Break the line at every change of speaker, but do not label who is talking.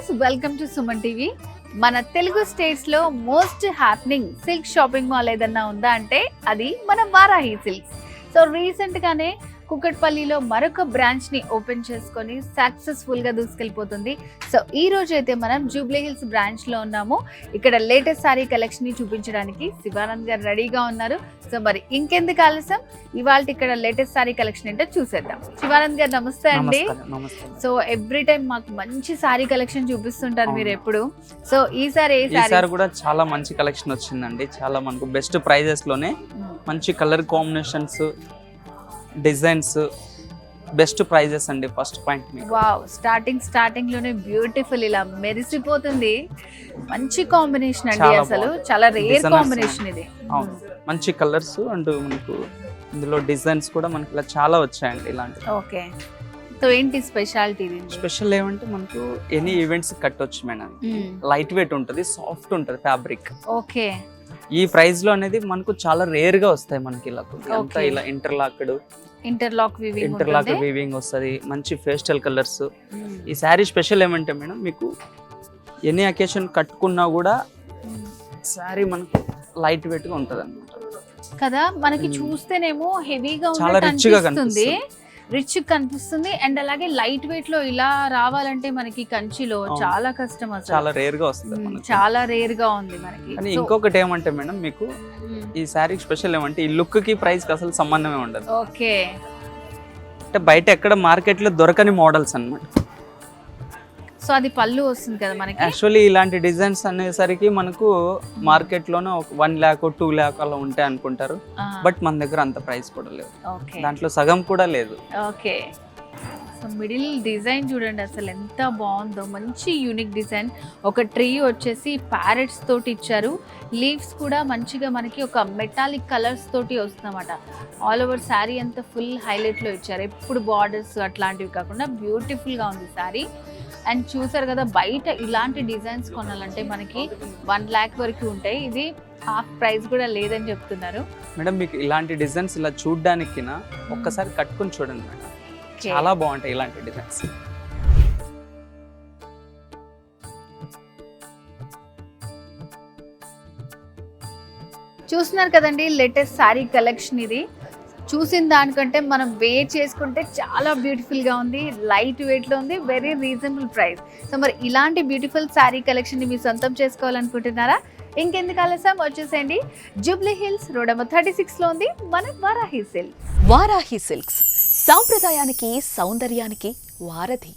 Viewers, welcome to Suman TV. మన Telugu states లో most happening silk shopping mall ఏదన్నా ఉందా అంటే అది మన వారాహి సిల్క్స్. సో రీసెంట్ గానే కుకట్పల్లిలో మరొక బ్రాంచ్ ని ఓపెన్ చేసుకొని సక్సెస్ఫుల్ గా దూసుకెళ్ళిపోతుంది. సో ఈ రోజు అయితే మనం జూబ్లీ హిల్స్ బ్రాంచ్ లో ఉన్నాము. ఇక్కడ లేటెస్ట్ సారీ కలెక్షన్ ని చూపించడానికి శివానంద్ గారు రెడీగా ఉన్నారు. సో మరి ఇంకెందుకు ఆలస్యం, ఇవాళ ఇక్కడ లేటెస్ట్ సారీ కలెక్షన్ ఏంటో చూసేద్దాం. శివానంద్ గారు నమస్తే అండి. సో ఎవ్రీ టైం మాకు మంచి సారీ కలెక్షన్ చూపిస్తుంటారు మీరు ఎప్పుడు. సో ఈసారి
కూడా చాలా మంచి కలెక్షన్ వచ్చిందండి. చాలా మనకు బెస్ట్ ప్రైజెస్ లోనే మంచి colour combinations, designs, best prices అండి. ఫస్ట్ పాయింట్
వావ్, స్టార్టింగ్ లోనే బ్యూటిఫుల్ ఇలా మెరిసిపోతుంది. మంచి కాంబినేషన్ అండి, అసలు చాలా రేర్ కాంబినేషన్ ఇది.
మంచి కలర్స్ అండ్ మనకు ఇందులో డిజైన్స్ కూడా మనకి ఇలా చాలా వచ్చాయండి ఇలాంటి.
ఓకే, సో ఏంటి స్పెషాలిటీ?
స్పెషల్ ఏమంటే మనకు ఎనీ ఈవెంట్స్ కట్టొచ్చు మేడం. లైట్ వెయిట్ ఉంటుంది, సాఫ్ట్ ఉంటుంది ఫ్యాబ్రిక్.
ఓకే,
ఈ ప్రైస్ లో అనేది మనకు చాలా రేర్ గా వస్తాయి మనకి. ఇలా ఇంటర్లాక్ వీవింగ్ వస్తుంది, మంచి పేస్టల్ కలర్స్. ఈ శారీ స్పెషల్ ఏమంటే మేడం, మీకు ఎనీ అకేషన్ కట్టుకున్నా కూడా శారీ మనకు లైట్ వెయిట్ గా ఉంటది అన్నమాట
కదా. మనకి చూస్తేనేమో హెవీగా
చాలా రిచ్ గా
కనిపిస్తుంది అండ్ అలాగే లైట్ వెయిట్ లో ఇలా రావాలంటే మనకి కంచిలో చాలా కష్టం,
చాలా రేర్ గా వస్తుంది,
చాలా రేర్ గా ఉంది మనకి.
ఇంకొకటి ఏమంటే మేడం, మీకు ఈ శారీ స్పెషల్ ఏమంటే ఈ లుక్ కి ప్రైస్ కి అసలు సంబంధమే ఉండదు.
ఓకే,
అంటే బయట ఎక్కడ మార్కెట్ లో దొరకని మోడల్స్ అన్నమాట.
సో అది పళ్ళు వస్తుంది కదా మనకి.
యాక్చువల్లీ ఇలాంటి డిజైన్స్ అనేసరికి మనకు మార్కెట్ లోనే 1 lakh 2 lakh అలా ఉంటాయి అనుకుంటారు. బట్ మన దగ్గర అంత ప్రైస్ కూడా లేదు, దాంట్లో సగం కూడా లేదు.
ఓకే, సో మిడిల్ డిజైన్ చూడండి అసలు ఎంత బాగుందో, మంచి యూనిక్ డిజైన్. ఒక ట్రీ వచ్చేసి ప్యారెట్స్ తోటి ఇచ్చారు, లీవ్స్ కూడా మంచిగా మనకి ఒక మెటాలిక్ కలర్స్ తోటి వస్తుందన్నమాట. ఆల్ ఓవర్ శారీ అంతా ఫుల్ హైలైట్ లో ఇచ్చారు, ఎప్పుడు బార్డర్స్ అట్లాంటివి కాకుండా బ్యూటిఫుల్ గా ఉంది శారీ. అండ్ చూసారు కదా, బయట ఇలాంటి డిజైన్స్ కొనాలంటే మనకి 1 lakh వరకు ఉంటాయి, ఇది హాఫ్ ప్రైస్ కూడా లేదని చెప్తున్నారు
మేడం. మీకు ఇలాంటి డిజైన్స్ ఇలా చూడడానికి ఒక్కసారి కట్టుకుని చూడండి మేడం, చాలా బాగుంటాయి ఇలాంటి డిజైన్స్.
చూస్తున్నారు కదండి లేటెస్ట్ శారీ కలెక్షన్. ఇది చూసిన దానికంటే మనం వేర్ చేసుకుంటే చాలా బ్యూటిఫుల్గా ఉంది, లైట్ వెయిట్లో ఉంది, వెరీ రీజనబుల్ ప్రైస్. సో మరి ఇలాంటి బ్యూటిఫుల్ శారీ కలెక్షన్ని మీరు సొంతం చేసుకోవాలనుకుంటున్నారా? ఇంకెందుకు ఆలస్యం, వచ్చేసేయండి. జూబ్లీ హిల్స్ రోడ్ నెంబర్ 36లో ఉంది మన వారాహి సిల్క్స్.
వారాహి సిల్క్స్ సాంప్రదాయానికి సౌందర్యానికి వారధి.